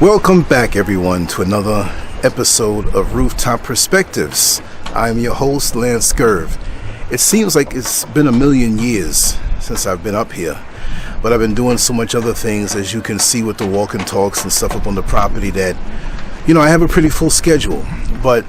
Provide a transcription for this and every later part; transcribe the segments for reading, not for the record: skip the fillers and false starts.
Welcome back, everyone, to another episode of Rooftop Perspectives. I'm your host, Lancescurv. It seems like it's been a million years since I've been up here, but I've been doing so much other things, as you can see with the walk and talks and stuff up on the property, that, I have a pretty full schedule. But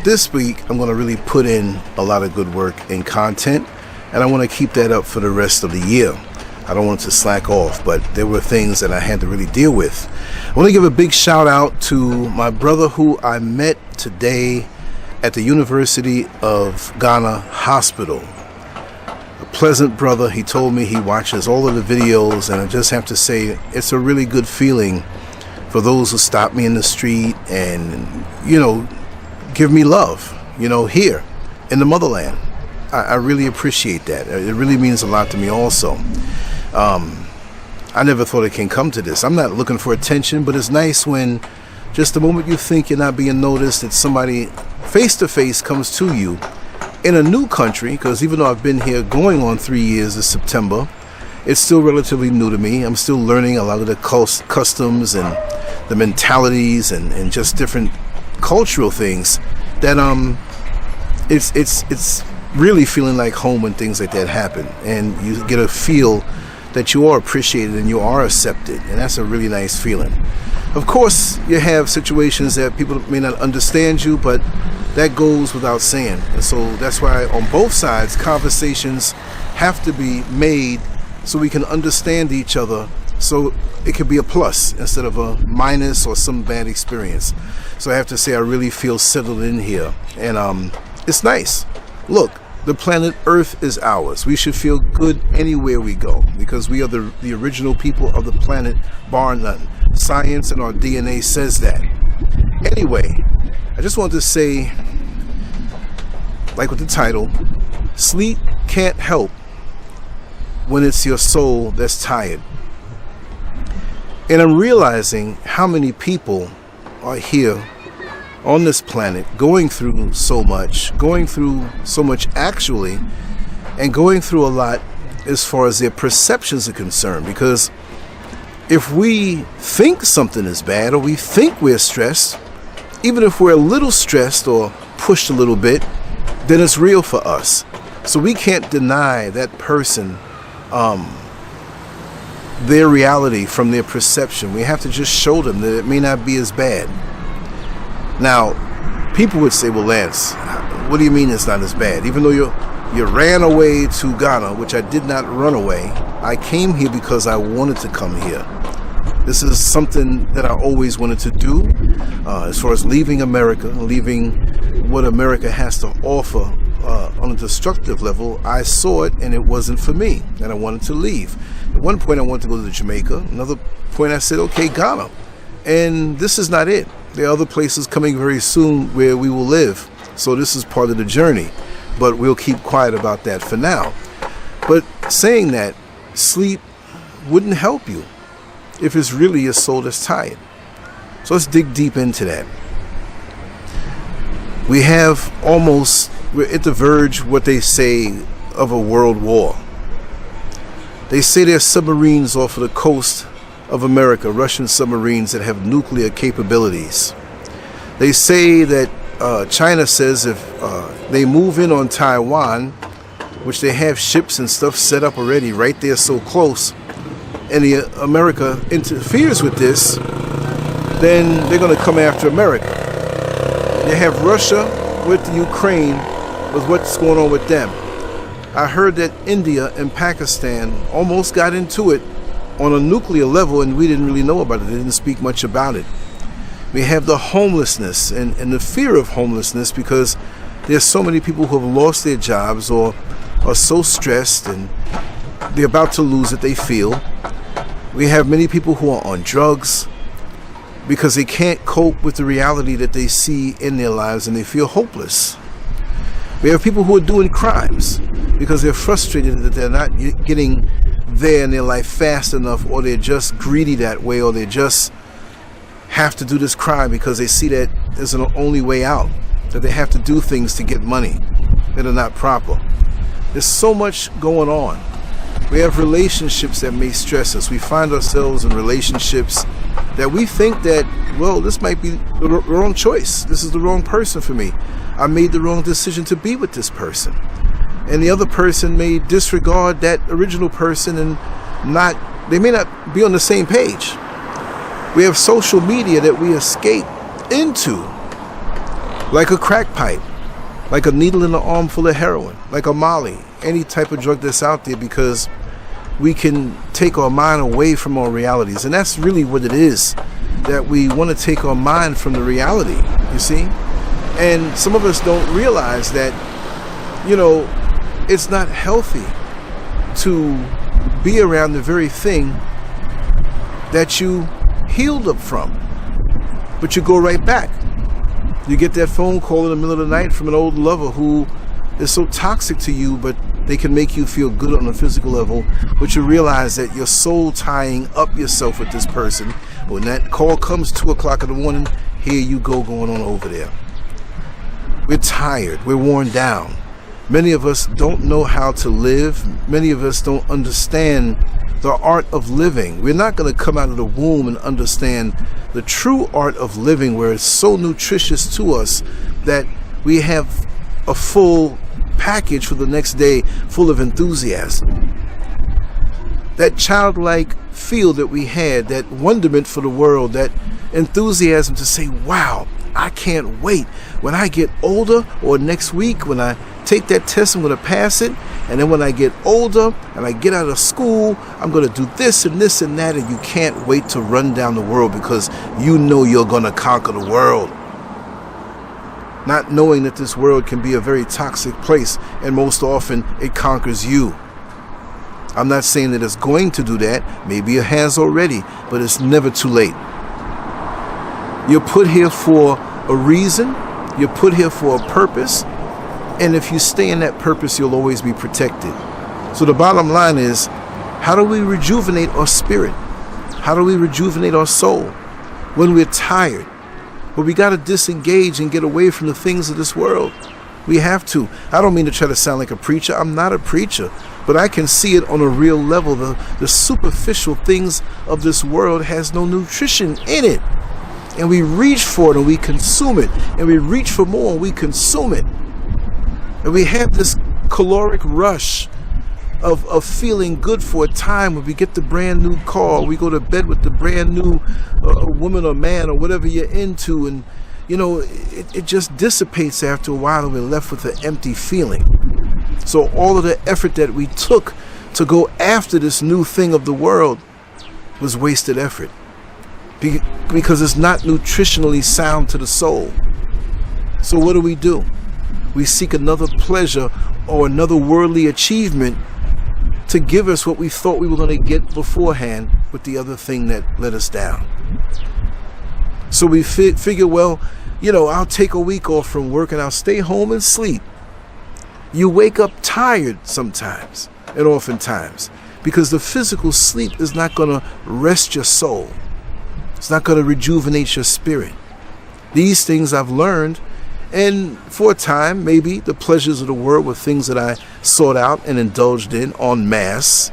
this week, I'm going to really put in a lot of good work and content, and I want to keep that up for the rest of the year. I don't want to slack off, but there were things that I had to really deal with. I want to give a big shout out to my brother who I met today at the University of Ghana Hospital. A pleasant brother. He told me he watches all of the videos, and I just have to say it's a really good feeling for those who stop me in the street and, give me love, here in the motherland. I really appreciate that. It really means a lot to me also. I never thought it can come to this. I'm not looking for attention, but it's nice when just the moment you think you're not being noticed, that somebody face to face comes to you in a new country, because even though I've been here going on 3 years this September, it's still relatively new to me. I'm still learning a lot of the customs and the mentalities and just different cultural things that it's really feeling like home when things like that happen, and you get a feel that you are appreciated and you are accepted, and that's a really nice feeling. Of course, you have situations that people may not understand you, but that goes without saying. And so that's why on both sides, conversations have to be made so we can understand each other, so it could be a plus instead of a minus or some bad experience. So I have to say I really feel settled in here, and it's nice. Look, the planet Earth is ours. We should feel good anywhere we go, because we are the original people of the planet, bar none. Science and our DNA says that. Anyway, I just wanted to say, like with the title, sleep can't help when it's your soul that's tired. And I'm realizing how many people are here on this planet going through so much actually, and going through a lot as far as their perceptions are concerned. Because if we think something is bad, or we think we're stressed, even if we're a little stressed or pushed a little bit, then it's real for us. So we can't deny that person their reality from their perception. We have to just show them that it may not be as bad. Now, people would say, well, Lance, what do you mean it's not as bad? Even though you ran away to Ghana, which I did not run away. I came here because I wanted to come here. This is something that I always wanted to do, as far as leaving America, leaving what America has to offer on a destructive level. I saw it, and it wasn't for me, and I wanted to leave. At one point, I wanted to go to Jamaica. Another point, I said, okay, Ghana. And this is not it. There are other places coming very soon where we will live. So this is part of the journey. But we'll keep quiet about that for now. But saying that, sleep wouldn't help you if it's really your soul that's tired. So let's dig deep into that. We're at the verge, what they say, of a world war. They say there's submarines off of the coast of America, Russian submarines that have nuclear capabilities. They say that China says if they move in on Taiwan, which they have ships and stuff set up already right there so close, and America interferes with this, then they're going to come after America. They have Russia with the Ukraine, with what's going on with them. I heard that India and Pakistan almost got into it on a nuclear level, and we didn't really know about it. They didn't speak much about it. We have the homelessness and the fear of homelessness, because there's so many people who have lost their jobs or are so stressed and they're about to lose it, they feel. We have many people who are on drugs because they can't cope with the reality that they see in their lives, and they feel hopeless. We have people who are doing crimes because they're frustrated that they're not getting there in their life fast enough, or they're just greedy that way, or they just have to do this crime because they see that there's an only way out, that they have to do things to get money that are not proper. There's so much going on. We have relationships that may stress us. We find ourselves in relationships that we think that, well, this might be the wrong choice. This is the wrong person for me. I made the wrong decision to be with this person. And the other person may disregard that original person and they may not be on the same page. We have social media that we escape into, like a crack pipe, like a needle in the arm full of heroin, like a Molly, any type of drug that's out there, because we can take our mind away from our realities. And that's really what it is, that we want to take our mind from the reality, you see? And some of us don't realize that, it's not healthy to be around the very thing that you healed up from, but you go right back. You get that phone call in the middle of the night from an old lover who is so toxic to you, but they can make you feel good on a physical level, but you realize that you're soul tying up yourself with this person. When that call comes 2 o'clock in the morning, here you go going on over there. We're tired, we're worn down. Many of us don't know how to live. Many of us don't understand the art of living. We're not going to come out of the womb and understand the true art of living, where it's so nutritious to us that we have a full package for the next day, full of enthusiasm. That childlike feel that we had, that wonderment for the world, that enthusiasm to say, wow, I can't wait. When I get older, or next week when I take that test, I'm going to pass it. And then when I get older and I get out of school, I'm going to do this and this and that. And you can't wait to run down the world because you know you're going to conquer the world. Not knowing that this world can be a very toxic place, and most often it conquers you. I'm not saying that it's going to do that. Maybe it has already, but it's never too late. You're put here for a reason. You're put here for a purpose. And if you stay in that purpose, you'll always be protected. So the bottom line is, how do we rejuvenate our spirit? How do we rejuvenate our soul when we're tired? But we got to disengage and get away from the things of this world. We have to. I don't mean to try to sound like a preacher. I'm not a preacher. But I can see it on a real level. The superficial things of this world has no nutrition in it. And we reach for it and we consume it. And we reach for more and we consume it. And we have this caloric rush of feeling good for a time when we get the brand new car. We go to bed with the brand new woman or man or whatever you're into. And, it just dissipates after a while and we're left with an empty feeling. So all of the effort that we took to go after this new thing of the world was wasted effort. Because it's not nutritionally sound to the soul. So what do? We seek another pleasure or another worldly achievement to give us what we thought we were going to get beforehand with the other thing that let us down. So we figure, well, I'll take a week off from work and I'll stay home and sleep. You wake up tired sometimes and oftentimes because the physical sleep is not going to rest your soul. It's not going to rejuvenate your spirit. These things I've learned. And for a time, maybe the pleasures of the world were things that I sought out and indulged in en masse.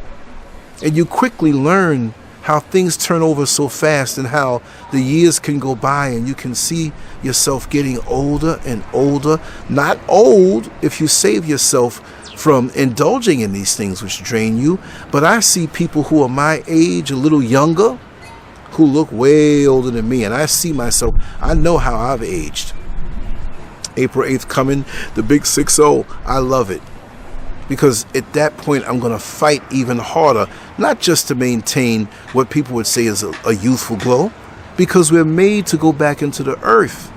And you quickly learn how things turn over so fast and how the years can go by and you can see yourself getting older and older. Not old if you save yourself from indulging in these things which drain you. But I see people who are my age, a little younger, who look way older than me. And I see myself, I know how I've aged. April 8th coming, the big 6-0. I love it. Because at that point, I'm going to fight even harder, not just to maintain what people would say is a youthful glow, because we're made to go back into the earth.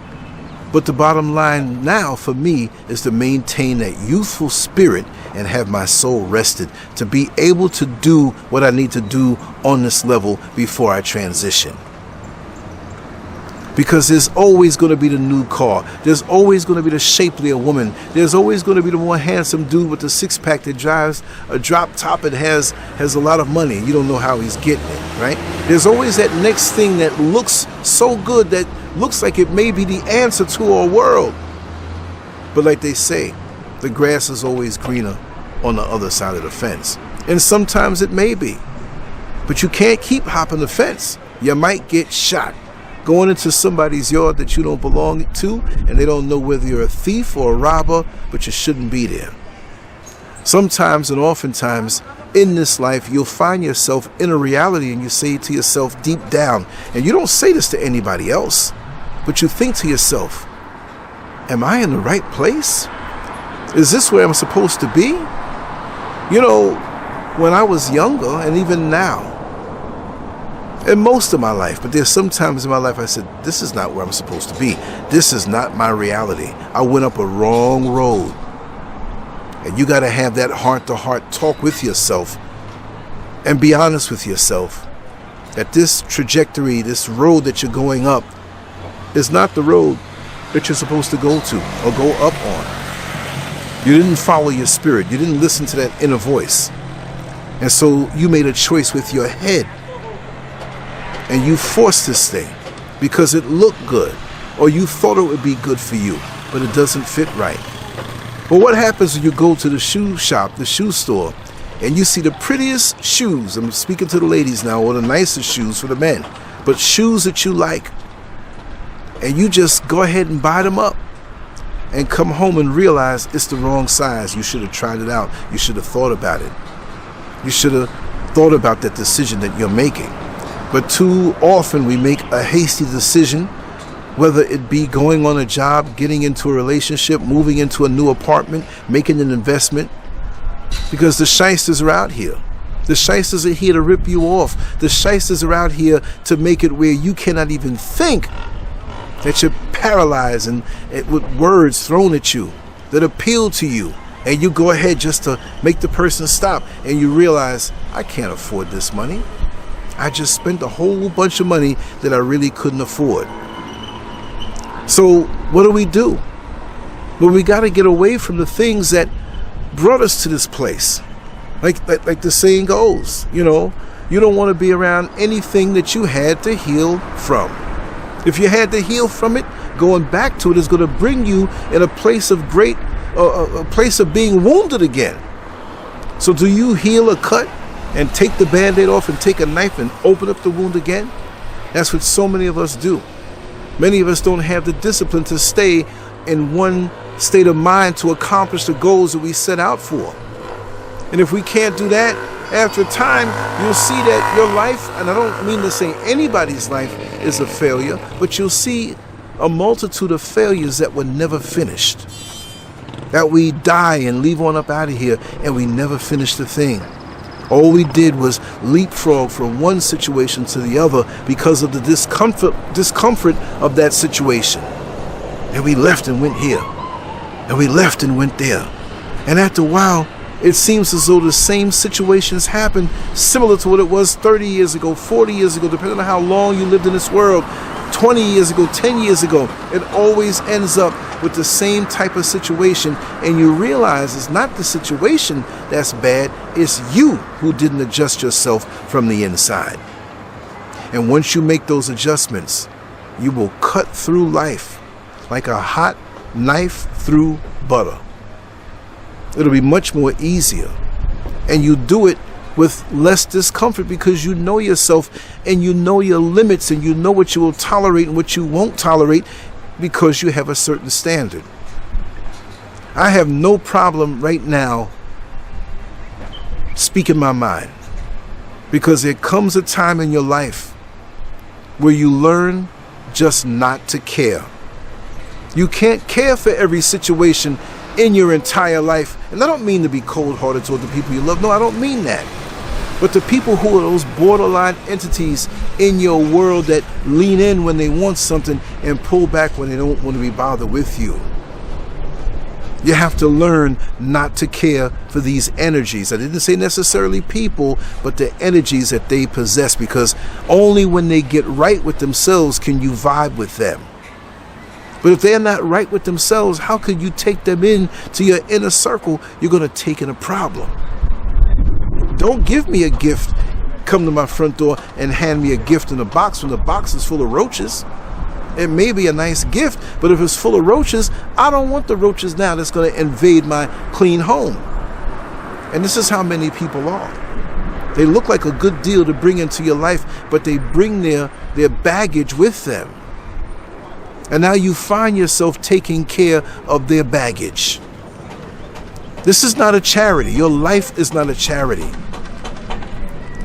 But the bottom line now for me is to maintain that youthful spirit and have my soul rested, to be able to do what I need to do on this level before I transition. Because there's always going to be the new car. There's always going to be the shapelier woman. There's always going to be the more handsome dude with the six-pack that drives a drop top and has a lot of money. You don't know how he's getting it, right? There's always that next thing that looks so good, that looks like it may be the answer to our world. But like they say, the grass is always greener on the other side of the fence. And sometimes it may be. But you can't keep hopping the fence. You might get shot going into somebody's yard that you don't belong to, and they don't know whether you're a thief or a robber, but you shouldn't be there. Sometimes and oftentimes in this life, you'll find yourself in a reality and you say to yourself deep down, and you don't say this to anybody else, but you think to yourself, am I in the right place? Is this where I'm supposed to be? You know, when I was younger, and even now, and most of my life, but there's some times in my life I said, this is not where I'm supposed to be. This is not my reality. I went up a wrong road. And you got to have that heart-to-heart talk with yourself and be honest with yourself that this trajectory, this road that you're going up, is not the road that you're supposed to go to or go up on. You didn't follow your spirit. You didn't listen to that inner voice. And so you made a choice with your head. And you forced this thing because it looked good, or you thought it would be good for you, but it doesn't fit right. But what happens when you go to the shoe shop, the shoe store, and you see the prettiest shoes? I'm speaking to the ladies now, or the nicest shoes for the men, but shoes that you like. And you just go ahead and buy them up and come home and realize it's the wrong size. You should have tried it out. You should have thought about it. You should have thought about that decision that you're making. But too often we make a hasty decision, whether it be going on a job, getting into a relationship, moving into a new apartment, making an investment, because the shysters are out here. The shysters are here to rip you off. The shysters are out here to make it where you cannot even think, that you're paralyzed and with words thrown at you that appeal to you. And you go ahead just to make the person stop, and you realize, I can't afford this money. I just spent a whole bunch of money that I really couldn't afford. So what do? Well, we got to get away from the things that brought us to this place. Like the saying goes, you know, you don't want to be around anything that you had to heal from. If you had to heal from it, going back to it is going to bring you in a place of a place of being wounded again. So do you heal a cut and take the Band-Aid off and take a knife and open up the wound again? That's what so many of us do. Many of us don't have the discipline to stay in one state of mind to accomplish the goals that we set out for. And if we can't do that, after time, you'll see that your life, and I don't mean to say anybody's life is a failure, but you'll see a multitude of failures that were never finished. That we die and leave on up out of here and we never finished the thing. All we did was leapfrog from one situation to the other because of the discomfort of that situation. And we left and went here. And we left and went there. And after a while, it seems as though the same situations happen similar to what it was 30 years ago, 40 years ago, depending on how long you lived in this world, 20 years ago, 10 years ago. It always ends up with the same type of situation, and you realize it's not the situation that's bad, it's you who didn't adjust yourself from the inside. And once you make those adjustments, you will cut through life like a hot knife through butter. It'll be much more easier, and you do it with less discomfort because you know yourself and you know your limits and you know what you will tolerate and what you won't tolerate because you have a certain standard. I have no problem right now speaking my mind, because there comes a time in your life where you learn just not to care. You can't care for every situation in your entire life. And I don't mean to be cold-hearted toward the people you love. No, I don't mean that. But the people who are those borderline entities in your world that lean in when they want something and pull back when they don't want to be bothered with you. You have to learn not to care for these energies. I didn't say necessarily people, but the energies that they possess, because only when they get right with themselves can you vibe with them. But if they're not right with themselves, how could you take them in to your inner circle? You're going to take in a problem. Don't give me a gift, come to my front door and hand me a gift in a box when the box is full of roaches. It may be a nice gift, but if it's full of roaches, I don't want the roaches now that's going to invade my clean home. And this is how many people are. They look like a good deal to bring into your life, but they bring their baggage with them. And now you find yourself taking care of their baggage. This is not a charity. Your life is not a charity.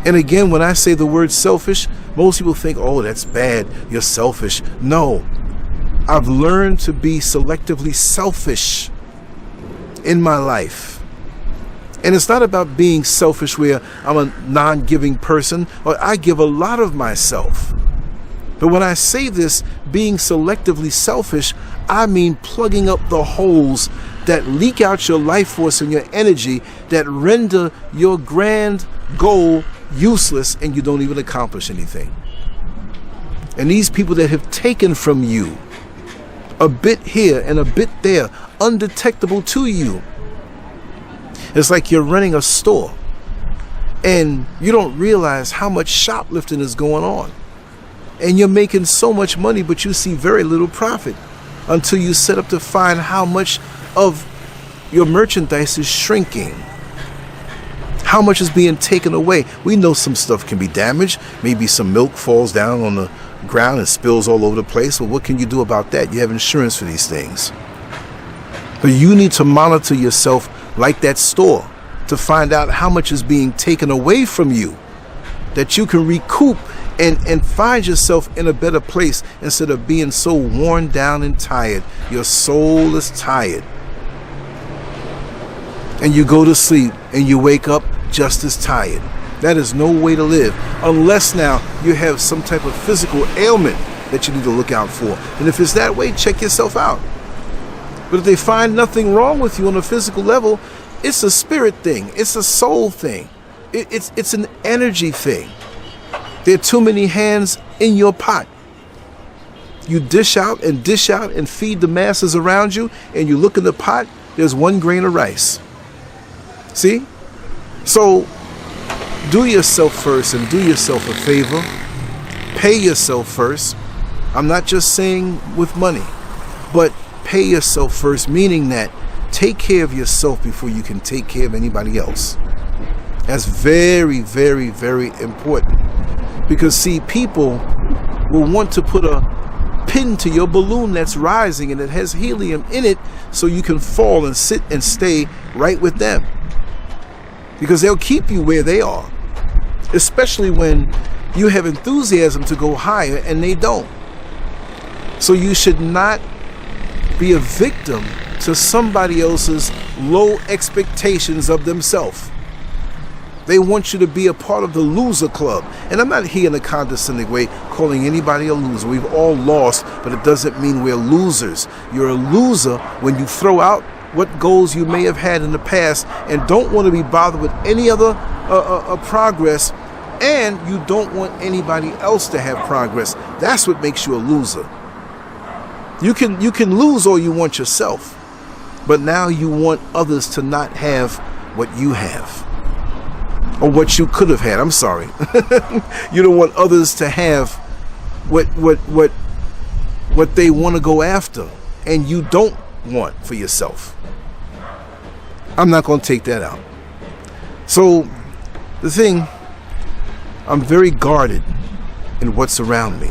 And again, when I say the word selfish, most people think, oh, that's bad. You're selfish. No, I've learned to be selectively selfish in my life. And it's not about being selfish where I'm a non-giving person, or I give a lot of myself. But when I say this, being selectively selfish, I mean plugging up the holes that leak out your life force and your energy, that render your grand goal useless and you don't even accomplish anything. And these people that have taken from you a bit here and a bit there, undetectable to you. It's like you're running a store and you don't realize how much shoplifting is going on. And you're making so much money, but you see very little profit until you set up to find how much of your merchandise is shrinking. How much is being taken away? We know some stuff can be damaged. Maybe some milk falls down on the ground and spills all over the place. Well, what can you do about that? You have insurance for these things. But you need to monitor yourself like that store to find out how much is being taken away from you, that you can recoup and find yourself in a better place instead of being so worn down and tired. Your soul is tired. And you go to sleep and you wake up just as tired. That is no way to live, unless now you have some type of physical ailment that you need to look out for. And if it's that way, check yourself out. But if they find nothing wrong with you on a physical level, it's a spirit thing. It's a soul thing. It's an energy thing. There are too many hands in your pot. You dish out and feed the masses around you, and you look in the pot, there's 1 grain of rice. See? So do yourself first and do yourself a favor. Pay yourself first. I'm not just saying with money, but pay yourself first, meaning that take care of yourself before you can take care of anybody else. That's very, very, very important. Because see, people will want to put a pin to your balloon that's rising and it has helium in it so you can fall and sit and stay right with them. Because they'll keep you where they are, especially when you have enthusiasm to go higher and they don't. So you should not be a victim to somebody else's low expectations of themselves. They want you to be a part of the loser club. And I'm not here in a condescending way calling anybody a loser. We've all lost, but it doesn't mean we're losers. You're a loser when you throw out what goals you may have had in the past and don't want to be bothered with any other progress, and you don't want anybody else to have progress. That's what makes you a loser. You can lose all you want yourself, but now you want others to not have what you have. Or what you could have had. I'm sorry. You don't want others to have what they want to go after and you don't want for yourself. I'm not going to take that out. So the thing, I'm very guarded in what's around me.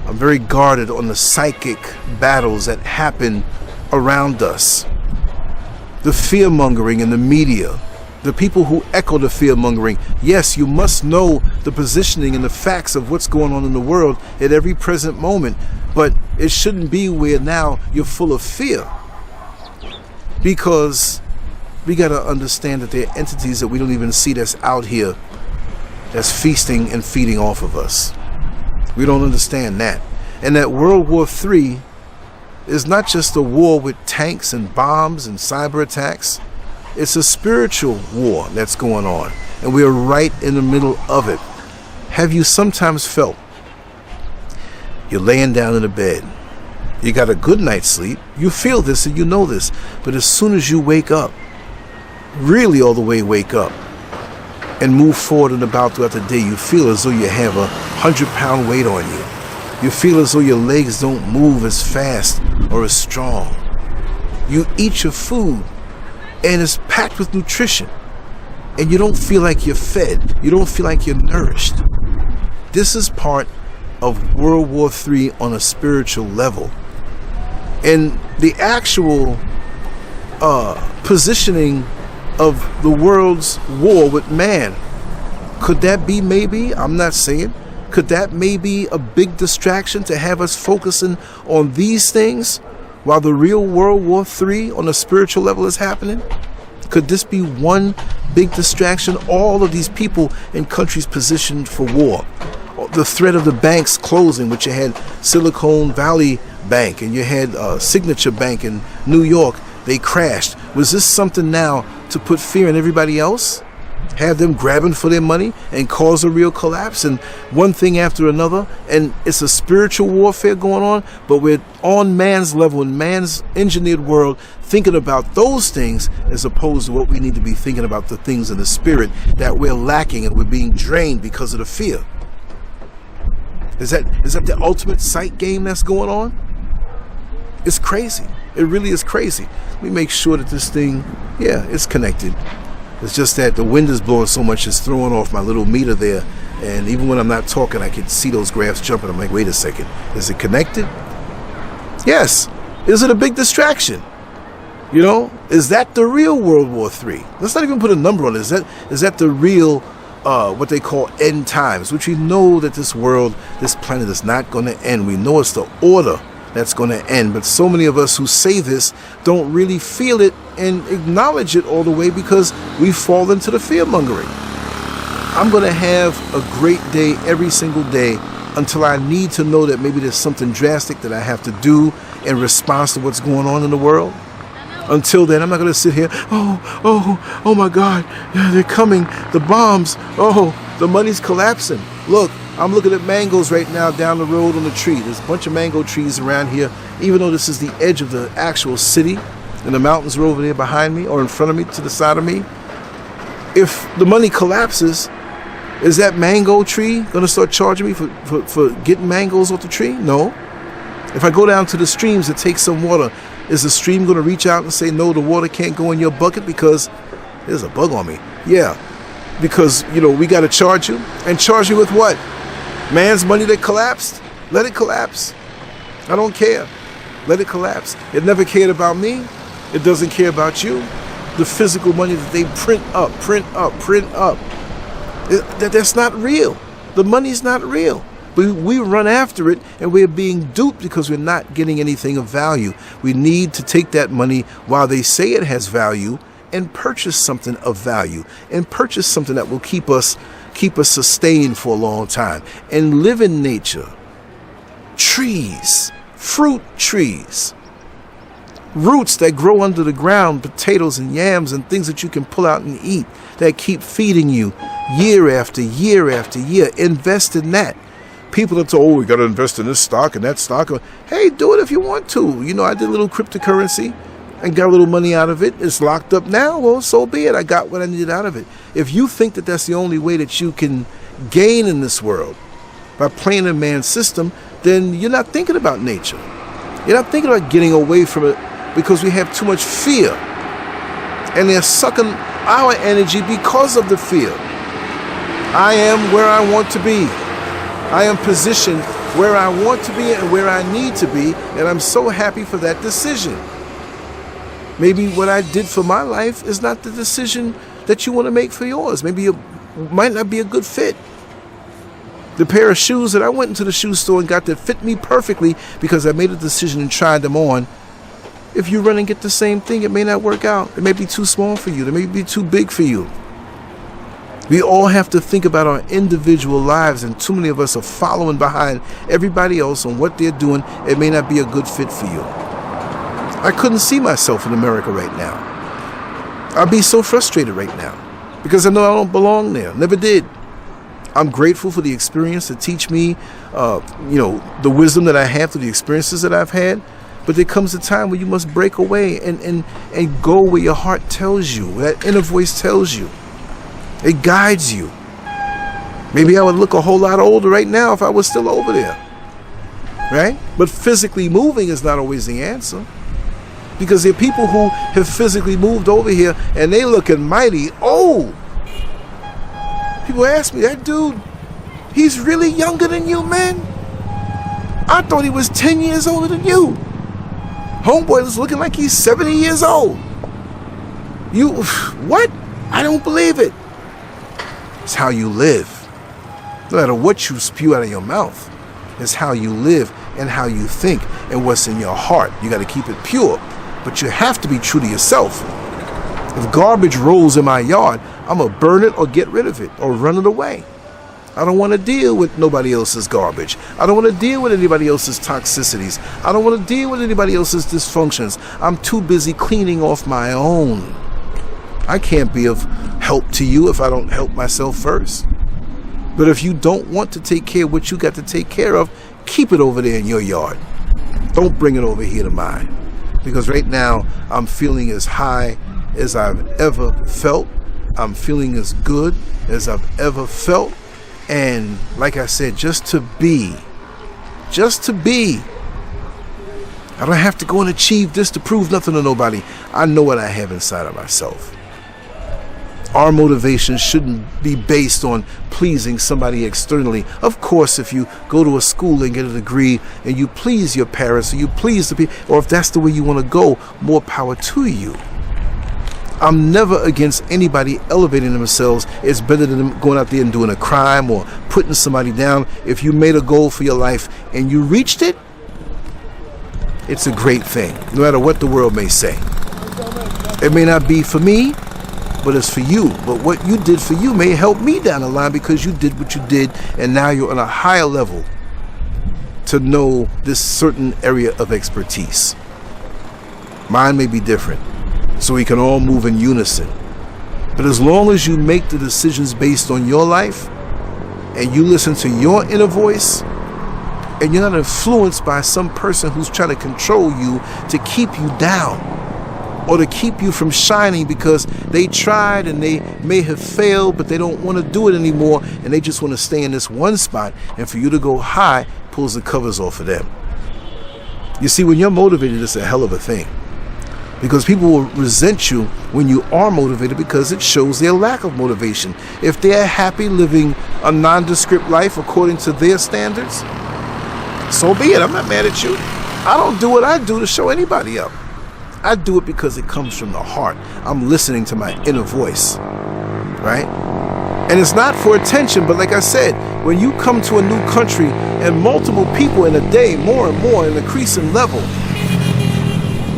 I'm very guarded on the psychic battles that happen around us. The fear-mongering in the media. The people who echo the fear-mongering. Yes, you must know the positioning and the facts of what's going on in the world at every present moment, but it shouldn't be where now you're full of fear. Because we got to understand that there are entities that we don't even see that's out here that's feasting and feeding off of us. We don't understand that. And that World War III is not just a war with tanks and bombs and cyber attacks. It's a spiritual war that's going on, and we're right in the middle of it. Have you sometimes felt you're laying down in the bed, you got a good night's sleep, you feel this and you know this, but as soon as you wake up, really all the way wake up, and move forward and about throughout the day, you feel as though you have 100-pound weight on you. You feel as though your legs don't move as fast or as strong. You eat your food, and it's packed with nutrition. and you don't feel like you're fed. You don't feel like you're nourished. This is part of World War III on a spiritual level. And the actual positioning of the world's war with man, could that be maybe, I'm not saying, could that maybe a big distraction to have us focusing on these things while the real World War III on a spiritual level is happening? Could this be one big distraction? All of these people in countries positioned for war. The threat of the banks closing, which you had Silicon Valley Bank and you had Signature Bank in New York, they crashed. Was this something now to put fear in everybody else? Have them grabbing for their money and cause a real collapse, and one thing after another, and it's a spiritual warfare going on, but we're on man's level in man's engineered world thinking about those things as opposed to what we need to be thinking about, the things in the spirit that we're lacking and we're being drained because of the fear. Is that the ultimate sight game that's going on? It's crazy. It really is crazy. Let me make sure that this thing, yeah, it's connected. It's just that the wind is blowing so much, it's throwing off my little meter there. And even when I'm not talking, I can see those graphs jumping. I'm like, wait a second, is it connected? Yes. Is it a big distraction? You know, is that the real World War III? Let's not even put a number on it. Is that the real, what they call end times, which we know that this world, this planet is not going to end. We know it's the order that's going to end. But so many of us who say this don't really feel it and acknowledge it all the way because we fall into the fear-mongering. I'm going to have a great day every single day until I need to know that maybe there's something drastic that I have to do in response to what's going on in the world. Until then, I'm not going to sit here, oh my God, yeah, they're coming, the bombs, the money's collapsing. Look, I'm looking at mangoes right now down the road on the tree. There's a bunch of mango trees around here, even though this is the edge of the actual city, and the mountains are over there behind me or in front of me, to the side of me. If the money collapses, is that mango tree going to start charging me for getting mangoes off the tree? No. If I go down to the streams to take some water, is the stream going to reach out and say, no, the water can't go in your bucket because there's a bug on me? Yeah, because, you know, we got to charge you. And charge you with what? Man's money that collapsed? Let it collapse. I don't care. Let it collapse. It never cared about me. It doesn't care about you. The physical money that they print up. That's not real. The money's not real. We run after it and we're being duped because we're not getting anything of value. We need to take that money while they say it has value and purchase something of value and purchase something that will keep us sustained for a long time and live in nature. Trees, fruit trees, roots that grow under the ground, potatoes and yams and things that you can pull out and eat that keep feeding you year after year after year. Invest in that. People that say, oh, we got to invest in this stock and that stock. Hey, do it if you want to. You know, I did a little cryptocurrency and got a little money out of it. It's locked up now. Well, so be it. I got what I needed out of it. If you think that that's the only way that you can gain in this world by playing in man's system, then you're not thinking about nature. You're not thinking about getting away from it because we have too much fear. And they're sucking our energy because of the fear. I am where I want to be. I am positioned where I want to be and where I need to be, and I'm so happy for that decision. Maybe what I did for my life is not the decision that you want to make for yours. Maybe it might not be a good fit. The pair of shoes that I went into the shoe store and got that fit me perfectly because I made a decision and tried them on. If you run and get the same thing, it may not work out. It may be too small for you. It may be too big for you. We all have to think about our individual lives, and too many of us are following behind everybody else on what they're doing. It may not be a good fit for you. I couldn't see myself in America right now. I'd be so frustrated right now because I know I don't belong there. Never did. I'm grateful for the experience to teach me, the wisdom that I have through the experiences that I've had. But there comes a time where you must break away and go where your heart tells you, that inner voice tells you. It guides you. Maybe I would look a whole lot older right now if I was still over there. Right? But physically moving is not always the answer. Because there are people who have physically moved over here and they looking mighty old. People ask me, that dude, he's really younger than you, man. I thought he was 10 years older than you. Homeboy is looking like he's 70 years old. You, what? I don't believe it. It's how you live. No matter what you spew out of your mouth, it's how you live and how you think and what's in your heart. You got to keep it pure, but you have to be true to yourself. If garbage rolls in my yard, I'm going to burn it or get rid of it or run it away. I don't want to deal with nobody else's garbage. I don't want to deal with anybody else's toxicities. I don't want to deal with anybody else's dysfunctions. I'm too busy cleaning off my own. I can't be of help to you if I don't help myself first. But if you don't want to take care of what you got to take care of, keep it over there in your yard. Don't bring it over here to mine. Because right now, I'm feeling as high as I've ever felt. I'm feeling as good as I've ever felt. And like I said, just to be. I don't have to go and achieve this to prove nothing to nobody. I know what I have inside of myself. Our motivation shouldn't be based on pleasing somebody externally. Of course, if you go to a school and get a degree and you please your parents or you please the people, or if that's the way you want to go, more power to you. I'm never against anybody elevating themselves. It's better than them going out there and doing a crime or putting somebody down. If you made a goal for your life and you reached it, it's a great thing, no matter what the world may say. It may not be for me, but it's for you. But what you did for you may help me down the line because you did what you did, and now you're on a higher level to know this certain area of expertise. Mine may be different, so we can all move in unison. But as long as you make the decisions based on your life, and you listen to your inner voice, and you're not influenced by some person who's trying to control you to keep you down, or to keep you from shining because they tried and they may have failed, but they don't want to do it anymore, and they just want to stay in this one spot, and for you to go high pulls the covers off of them. You see, when you're motivated, it's a hell of a thing, because people will resent you when you are motivated because it shows their lack of motivation. If they're happy living a nondescript life according to their standards, so be it. I'm not mad at you. I don't do what I do to show anybody up. I do it because it comes from the heart. I'm listening to my inner voice, right? And it's not for attention, but like I said, when you come to a new country and multiple people in a day, more and more, in increasing level,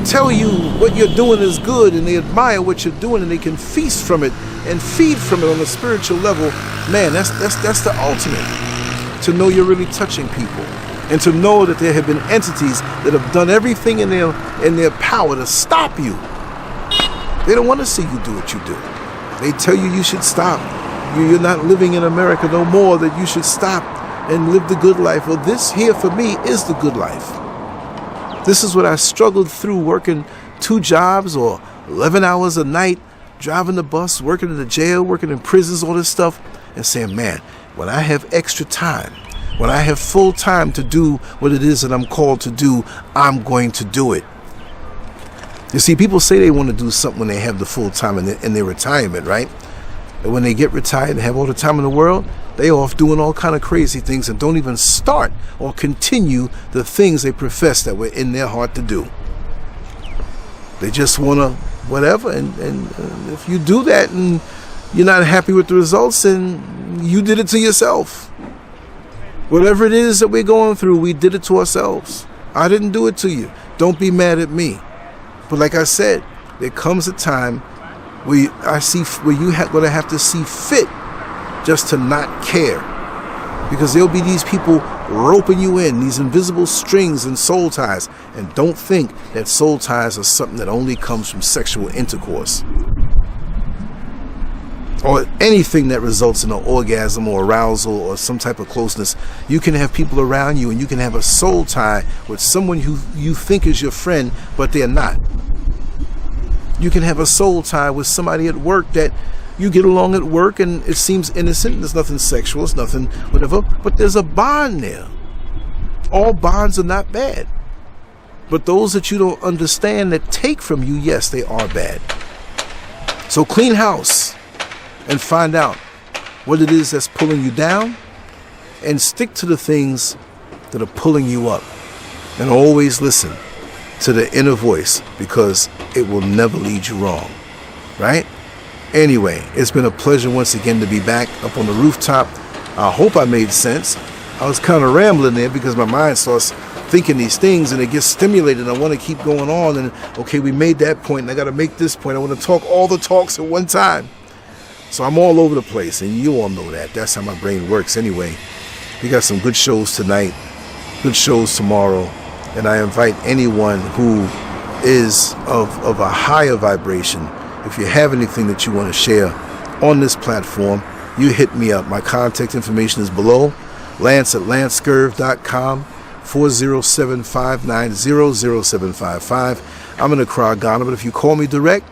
tell you what you're doing is good, and they admire what you're doing, and they can feast from it and feed from it on a spiritual level, man, that's the ultimate. To know you're really touching people. And to know that there have been entities that have done everything in their power to stop you. They don't want to see you do what you do. They tell you should stop. You're not living in America no more, that you should stop and live the good life. Well, this here for me is the good life. This is what I struggled through, working 2 jobs or 11 hours a night, driving the bus, working in the jail, working in prisons, all this stuff, and saying, man, when I have extra time, when I have full time to do what it is that I'm called to do, I'm going to do it. You see, people say they want to do something when they have the full time in their retirement, right? And when they get retired and have all the time in the world, they off doing all kind of crazy things and don't even start or continue the things they profess that were in their heart to do. They just want to whatever, and if you do that and you're not happy with the results, then you did it to yourself. Whatever it is that we're going through, we did it to ourselves. I didn't do it to you. Don't be mad at me. But like I said, there comes a time where you're going to have to see fit just to not care. Because there'll be these people roping you in, these invisible strings and soul ties. And don't think that soul ties are something that only comes from sexual intercourse, or anything that results in an orgasm or arousal or some type of closeness. You can have people around you and you can have a soul tie with someone who you think is your friend, but they're not. You can have a soul tie with somebody at work that you get along at work and it seems innocent, there's nothing sexual, it's nothing whatever, but there's a bond there. All bonds are not bad. But those that you don't understand that take from you, yes, they are bad. So clean house and find out what it is that's pulling you down, and stick to the things that are pulling you up. And always listen to the inner voice, because it will never lead you wrong, right? Anyway, it's been a pleasure once again to be back up on the rooftop. I hope I made sense. I was kind of rambling there because my mind starts thinking these things and it gets stimulated. I want to keep going on, and okay, we made that point and I got to make this point. I want to talk all the talks at one time. So I'm all over the place, and you all know that. That's how my brain works anyway. We got some good shows tonight, good shows tomorrow, and I invite anyone who is of a higher vibration. If you have anything that you want to share on this platform, you hit me up. My contact information is below. Lance at Lancescurv.com, 407-590-0755. I'm in Accra, Ghana, but if you call me direct,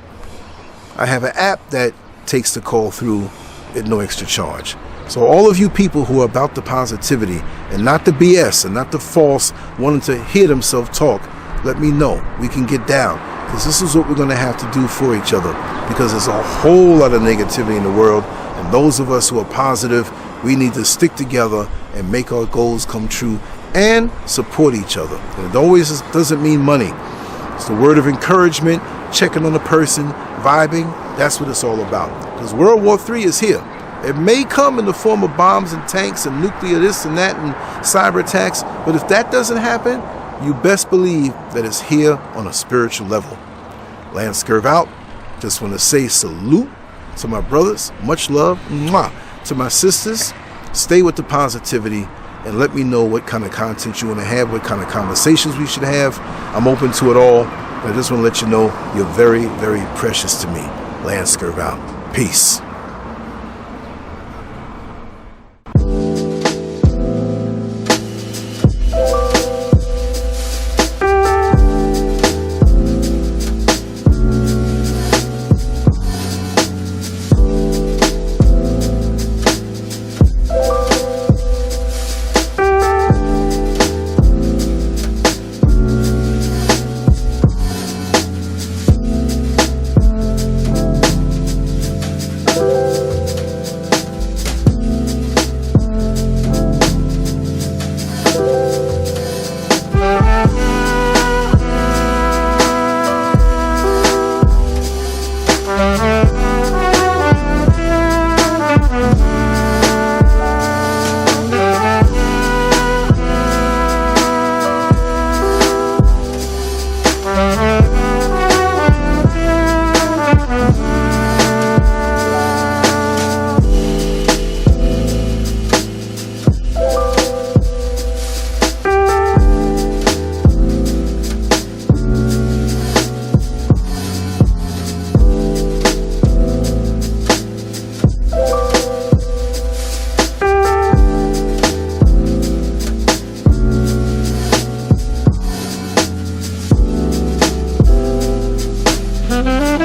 I have an app that takes the call through at no extra charge. So all of you people who are about the positivity and not the BS and not the false, wanting to hear themselves talk, let me know. We can get down, because this is what we're going to have to do for each other, because there's a whole lot of negativity in the world, and those of us who are positive, we need to stick together and make our goals come true and support each other. And it always doesn't mean money. It's the word of encouragement, checking on the person, vibing. That's what it's all about, because World War III is here. It may come in the form of bombs and tanks and nuclear this and that and cyber attacks, but if that doesn't happen, you best believe that it's here on a spiritual level. Lancescurv out. Just want to say salute to my brothers. Much love. Mwah. To my sisters, stay with the positivity and let me know what kind of content you want to have, what kind of conversations we should have. I'm open to it all. I just want to let you know you're very, very precious to me. Lancescurv out. Peace. Mm-hmm.